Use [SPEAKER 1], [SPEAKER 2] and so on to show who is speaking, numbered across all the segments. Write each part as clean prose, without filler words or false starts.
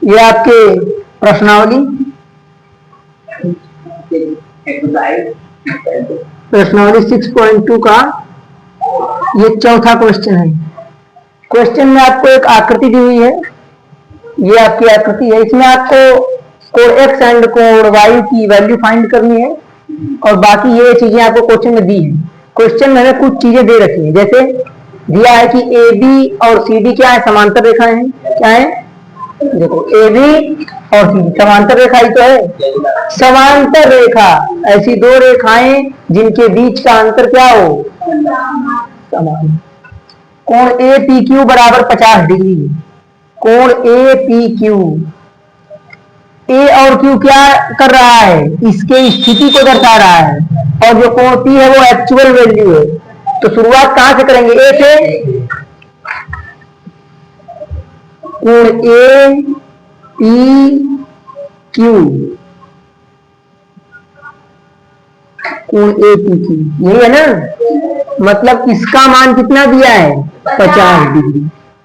[SPEAKER 1] ये आपके प्रश्नावली प्रश्नावली 6.2 का ये चौथा क्वेश्चन है। क्वेश्चन में आपको एक आकृति दी हुई है, ये आपकी आकृति है। इसमें आपको कोण x एंड कोण y की वैल्यू फाइंड करनी है और बाकी ये चीजें आपको क्वेश्चन में दी है। क्वेश्चन में हमें कुछ चीजें दे रखी है, जैसे दिया है कि AB और CD क्या है, समांतर रेखाएं हैं। क्या है, देखो AB और CD समांतर रेखा ही तो है। समांतर रेखा ऐसी दो रेखाएं जिनके बीच का अंतर क्या हो, समान। कोण APQ बराबर 50 डिग्री। कोण APQ, A और Q क्या कर रहा है, इसके स्थिति को दर्शा रहा है, और जो कोण P है वो एक्चुअल वैल्यू है। तो शुरुआत कहां से करेंगे, A से। कोण APQ, कोण APQ यही है ना, मतलब इसका मान कितना दिया है, 50 डिग्री।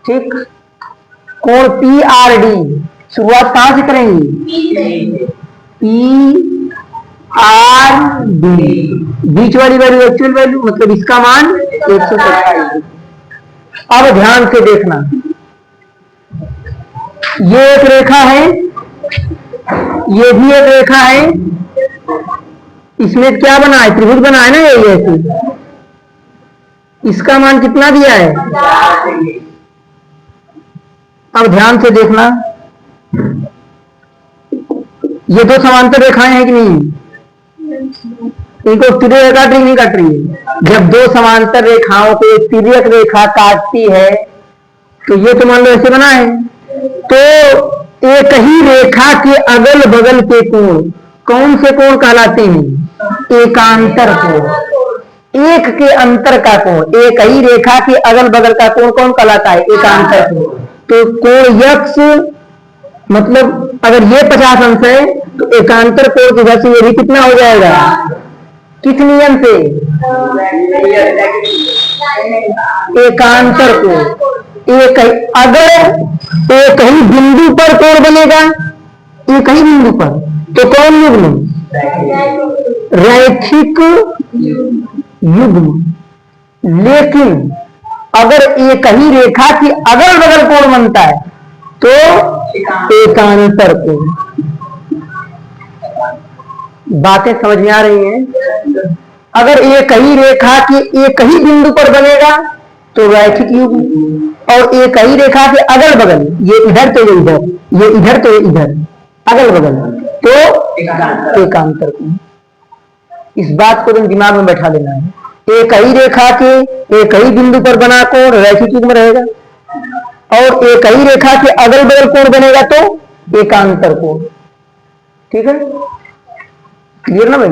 [SPEAKER 1] ठीक। कोण PRD, शुरुआत कहां से करेंगे, PRD, बीच वाली वैल्यू एक्चुअल वैल्यू, मतलब इसका मान 127। अब ध्यान से देखना, ये एक रेखा है, ये भी एक रेखा है, इसमें क्या बना है, त्रिभुज बना है ना ये ऐसे। इसका मान कितना दिया है, अब ध्यान से देखना, ये दो समांतर रेखाएं हैं कि नहीं, इनको तिर्यक काट रही नहीं काट रही है। जब दो समांतर रेखाओं को एक तिर्यक रेखा काटती है तो ये तो मान लो ऐसे बना है, तो एक ही रेखा के अगल बगल के कोण कौन से कोण कहलाते हैं, एकांतर कोण। एक के अंतर का कोण, एक ही रेखा के अगल बगल का कोण कौन कहलाता है, एकांतर कोण। तो कोण यक्ष, मतलब अगर ये 50 अंश है तो एकांतर कोण की वजह से ये भी कितना हो जाएगा, किस नियम से, एकांतर कोण। एक ही, अगर एक ही बिंदु पर कोण बनेगा, एक ही बिंदु पर, तो कौन युग्म, रैखिक युग्म। लेकिन अगर एक ही रेखा की अगल बगल कोण बनता है तो एकांतर कोण। बातें समझ में आ रही हैं। अगर एक ही रेखा के एक ही बिंदु पर बनेगा तो रैखिक युग्म, और एक ही रेखा के अगल बगल, ये इधर तो ये इधर, ये इधर तो ये इधर, अगल बगल, तो एकांतर कोण। इस बात को तुम दिमाग में बैठा लेना है। एक ही रेखा के एक ही बिंदु पर बना कोण रैखिक युग्म रहेगा, और एक ही रेखा के अगल बगल कोण बनेगा तो एकांतर कोण। ठीक है, क्लियर ना भाई।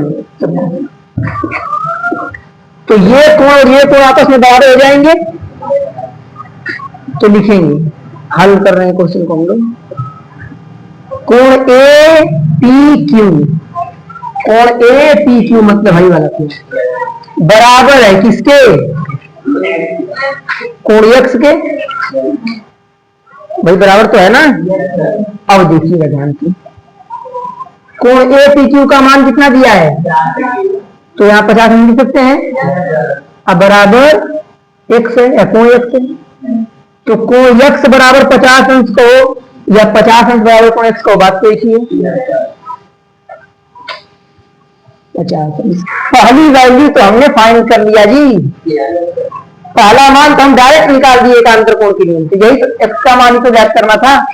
[SPEAKER 1] तो ये कोण और ये कोण आपस में बराबर हो जाएंगे, तो लिखेंगे, हल कर रहे हैं क्वेश्चन को हम लोग। कोण APQ, कोण APQ मतलब हई वाला कोण बराबर है किसके, कोण यक्ष के। भाई बराबर तो है ना। अब देखिएगा ध्यान से, कोण APQ का मान कितना दिया है, तो यहाँ 50 हम लिख सकते हैं। अब बराबर x है, कोण x है, तो कोण x बराबर 50 अंश को, या 50 अंश बराबर कोण x को, बात तो एक ही है। 50 अंश, पहली वैल्यू तो हमने फाइंड कर लिया जी, पहला मान तो हम डायरेक्ट निकाल दिए एकांतर कोण के लिए, तो यही तो x का मान ही तो ज्ञात करना था।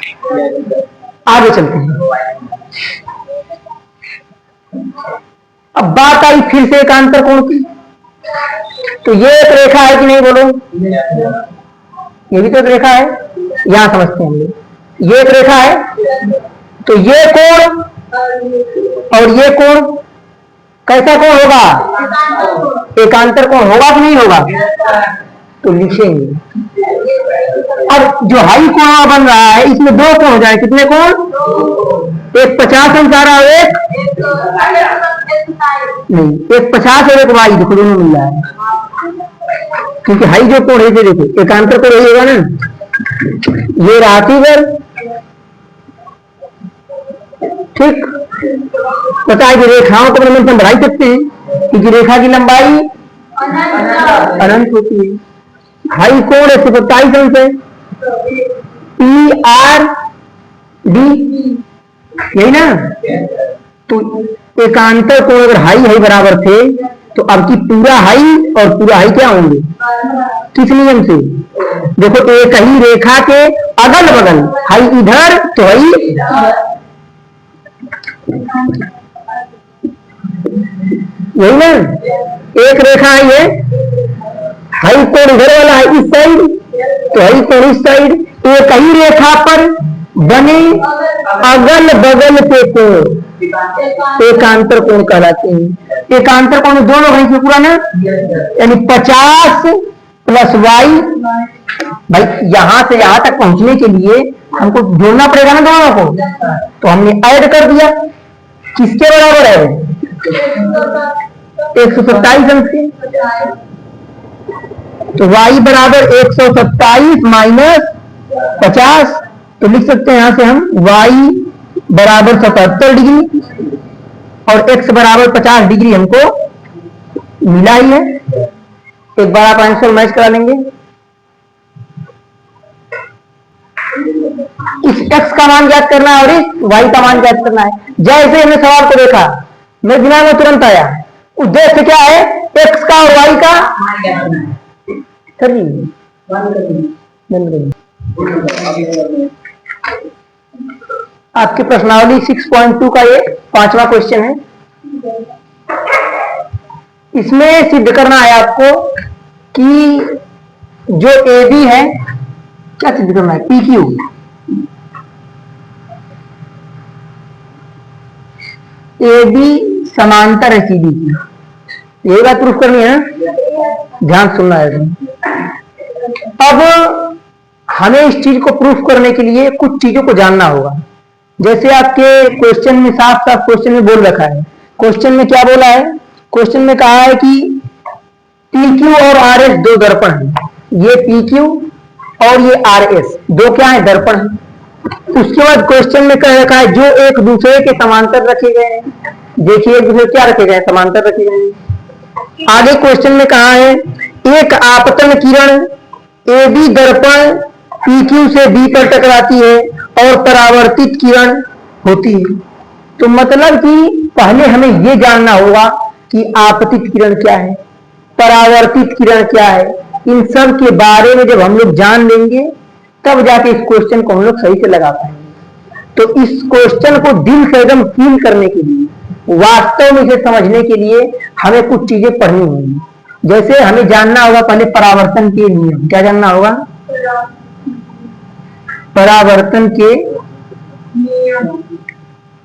[SPEAKER 1] आगे चलते हैं। अब बात आई फिर से एकांतर कोण की, तो ये एक रेखा है कि नहीं बोलो, ये भी तो एक रेखा है, यहां समझते हैं हम लोग। ये एक रेखा है, तो ये कोण और ये कोण कैसा कोण होगा, एकांतर कोण होगा कि नहीं होगा, तो लिखेंगे। अब जो हाई कोण बन रहा है इसमें दो कोण हो जाए, कितने कोण, एक 50 अंश आ रहा है, एक नहीं, एक 50 और एक y, देखो दोनों मिल रहा है, क्योंकि हाई जो कोण है, देखो एकांतर कोण यही होगा ना, ये रहा फिगर, ठीक, पता है कि रेखाओं को हम बढ़ा ही सकते हैं क्योंकि रेखा की लंबाई अनंत होती है। हाई कोण 127 अंश है, पी आर डी, यही ना। तो एकांतर कोण अगर हाई हाई बराबर थे तो अब की पूरा हाई और पूरा हाई क्या होंगे, किस नियम से? देखो एक ही रेखा के अगल बगल, हाई इधर तो हाई, यही ना। एक रेखा है ये, हाई कोण इधर वाला है इस साइड, तो हाई कोण इस साइड। एक ही रेखा पर बने अगल बगल के कोण एकांतर कोण कहलाते हैं। एकांतर कोण दोनों भाई से पूरा ना, यानी 50 प्लस वाई। भाई यहां से यहां तक पहुंचने के लिए हमको जोड़ना पड़ेगा ना दोनों को, तो हमने ऐड कर दिया। किसके बराबर है? 127 अंश के। तो y बराबर 127 माइनस 50, तो लिख सकते हैं यहां से हम y बराबर 77 डिग्री और x बराबर 50 डिग्री हमको मिला ही है। एक बार आप आंसर मैच करा लेंगे। इस x का मान ज्ञात करना है और इस y का मान ज्ञात करना है। जैसे हमने सवाल को देखा मेरे दिमाग में तुरंत आया, उद्देश्य क्या है? x का और y का कर आपकी प्रश्नावली 6.2 का ये 5वां क्वेश्चन है। इसमें सिद्ध करना है आपको कि जो ए बी है, क्या सिद्ध करना है? पी क्यू, ए बी समांतर है सी डी की। यही बात प्रूफ करनी है ना, ध्यान सुनना है। अब हमें इस चीज को प्रूफ करने के लिए कुछ चीजों को जानना होगा। जैसे आपके क्वेश्चन में साफ साफ क्वेश्चन में बोल रखा है। क्वेश्चन में क्या बोला है? क्वेश्चन में कहा है कि पी क्यू और आर एस दो दर्पण हैं। ये पी क्यू और ये आर एस दो क्या है? दर्पण है। उसके बाद क्वेश्चन में कह रखा है जो एक दूसरे के समांतर रखे गए हैं। देखिए एक दूसरे क्या रखे गए? समांतर रखे गए हैं। आगे क्वेश्चन में कहा है एक आपतन किरण ए बी दर्पण पी क्यू से बी पर टकराती है और परावर्तित किरण होती है। तो मतलब कि पहले हमें यह जानना होगा कि आपतित किरण क्या है, परावर्तित किरण क्या है। इन सब के बारे में जब हम लोग जान लेंगे तब जाके इस क्वेश्चन को हम लोग सही से लगा पाएंगे। तो इस क्वेश्चन को दिल से एकदम फील करने के लिए, वास्तव में इसे समझने के लिए हमें कुछ चीजें पढ़नी होंगी। जैसे हमें जानना होगा पहले परावर्तन के नियम। क्या जानना होगा? परावर्तन के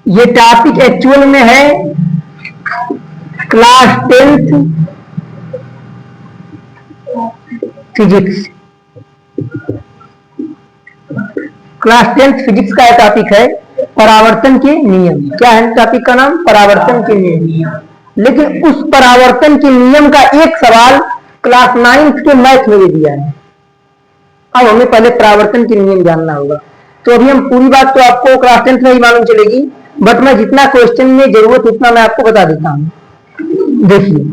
[SPEAKER 1] ये टॉपिक एक्चुअल में है class 10th physics. Class 10th physics का टॉपिक है परावर्तन के नियम। क्या है टॉपिक का नाम? परावर्तन के नियम। लेकिन उस परावर्तन के नियम का एक सवाल क्लास 9th के मैथ में दिया है। अब हमें पहले परावर्तन के नियम जानना होगा। तो अभी हम पूरी बात तो आपको क्लास 10th में ही मालूम चलेगी, बट मैं जितना क्वेश्चन में जरूरत उतना मैं आपको बता देता हूं। देखिए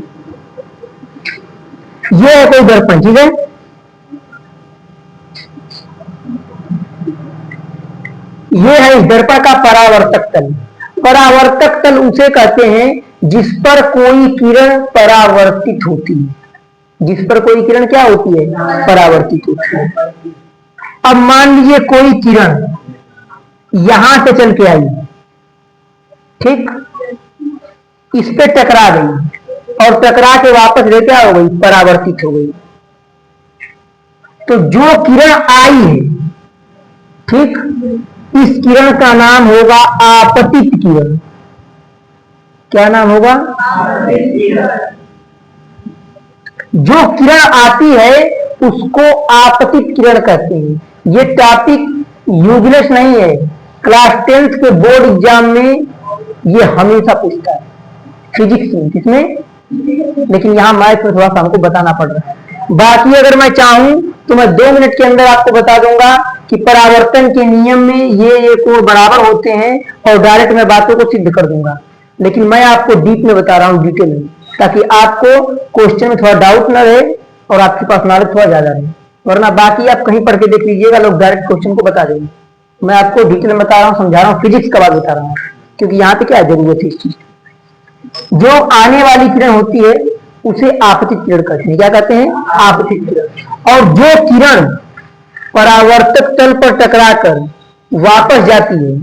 [SPEAKER 1] ये है कोई दर्पण, ठीक है। ये है इस दर्पण का परावर्तक तल। परावर्तक तल उसे कहते हैं जिस पर कोई किरण परावर्तित होती है। जिस पर कोई किरण क्या होती है? परावर्तित होती है। अब मान लीजिए कोई किरण यहां से चल के आई, ठीक, इस पे टकरा गई और टकरा के वापस ले क्या हो गई? परावर्तित हो गई। तो जो किरण आई है, ठीक, इस किरण का नाम होगा आपतित किरण। क्या नाम होगा? जो किरण आती है उसको आपतित किरण कहते हैं। ये टॉपिक यूजलेस नहीं है, क्लास 10th के बोर्ड एग्जाम में ये हमेशा पूछता है फिजिक्स में, किसमें? लेकिन यहां मैथ में थोड़ा सा हमको बताना पड़ रहा है। बाकी अगर मैं चाहूं तो मैं 2 मिनट के अंदर आपको बता दूंगा कि परावर्तन के नियम में ये कोण बराबर होते हैं और डायरेक्ट मैं बातों को सिद्ध कर दूंगा, लेकिन मैं आपको डीप में बता रहा हूँ, डिटेल में, ताकि आपको क्वेश्चन में थोड़ा डाउट ना रहे और आपके पास नॉलेज थोड़ा ज्यादा रहे। वरना बाकी आप कहीं पढ़ के देख लीजिएगा, लोग डायरेक्ट क्वेश्चन को बता देंगे। मैं आपको डिटेल में बता रहा हूँ, समझा रहा हूँ, फिजिक्स का बात बता रहा हूँ, क्योंकि यहाँ पे क्या जरूरत है इस चीज। जो आने वाली किरण होती है उसे आपतित किरण कहते हैं। क्या कहते हैं? आपतित किरण। और जो किरण परावर्तक तल पर टकराकर वापस जाती है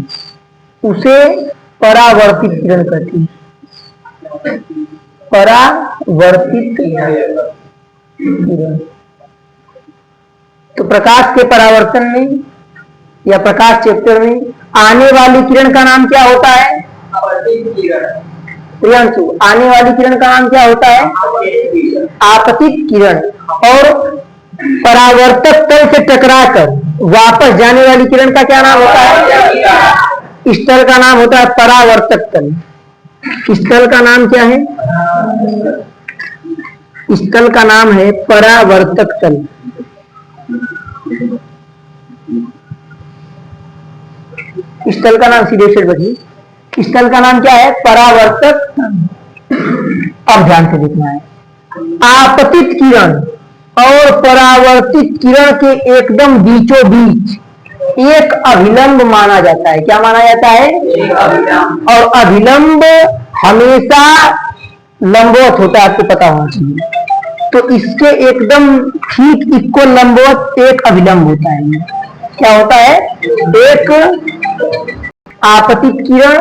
[SPEAKER 1] उसे परावर्तित किरण कहती है। परावर्तित किरण। तो प्रकाश के परावर्तन में या प्रकाश चैप्टर में आने वाली किरण का नाम क्या होता है? प्रियांशु, आने वाली किरण का नाम क्या होता है? आपतित किरण। और परावर्तक तल से टकराकर वापस जाने वाली किरण का क्या नाम होता है? इस तल का नाम होता है परावर्तक तल। इस तल का नाम क्या है? इस तल का नाम है परावर्तक तल। इस तल का नाम सीधे से बची, इस तल का नाम क्या है? परावर्तक। अब ध्यान से देखना है, आपतित किरण और परावर्तित किरण के एकदम बीचों बीच एक अभिलंब माना जाता है। क्या माना जाता है? और अभिलंब हमेशा लंबवत होता है, आपको पता होना चाहिए। तो इसके एकदम ठीक इक्वल लंबवत एक अभिलंब होता है। क्या होता है? एक आपतित किरण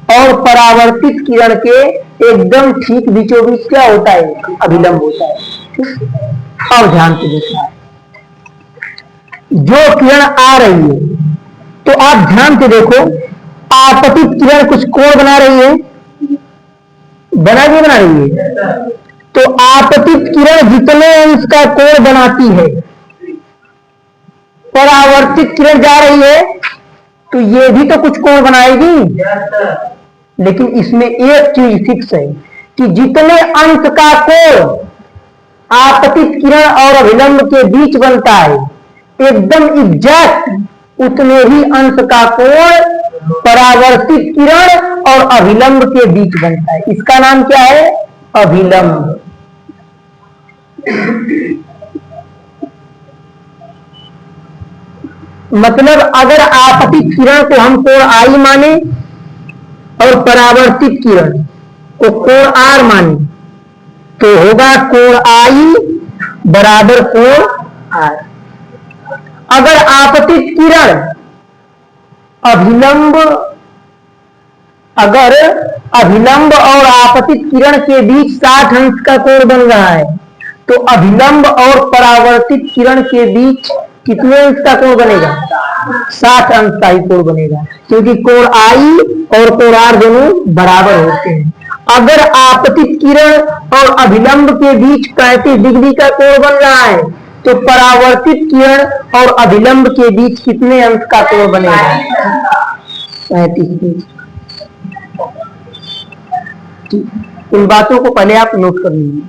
[SPEAKER 1] और परावर्तित किरण के एकदम ठीक बीचों बीच क्या होता है? अभिलंब होता है। और ध्यान से देखना है, जो किरण आ रही है, तो आप ध्यान से देखो, आपतित किरण कुछ कोण बना रही है, बना रही है। तो आपतित किरण जितने अंश का कोण बनाती है, परावर्तित किरण जा रही है तो ये भी तो कुछ कोण बनाएगी। लेकिन इसमें एक चीज फिक्स है कि जितने अंश का कोण आपतित किरण और अभिलंब के बीच बनता है, एकदम एग्जैक्ट उतने ही अंश का कोण परावर्तित किरण और अभिलंब के बीच बनता है। इसका नाम क्या है? अभिलंब। मतलब अगर आपतित किरण को हम कोण आई माने और परावर्तित किरण को कोण आर माने, तो होगा कोण आई बराबर कोण आर। अगर आपतित किरण अभिलंब, अगर अभिलंब और आपतित किरण के बीच 60 अंश का कोण बन रहा है, तो अभिलंब और परावर्तित किरण के बीच कितने अंश का कोण बनेगा? 60 अंश का ही कोण बनेगा, क्योंकि कोण आई और कोण आर दोनों बराबर होते हैं। अगर आपतित किरण और अभिलंब के बीच 35 डिग्री का कोण बन रहा है, तो परावर्तित किरण और अभिलंब के बीच कितने अंश का कोण बनेगा? 35। इन बातों को पहले आप नोट कर लीजिए।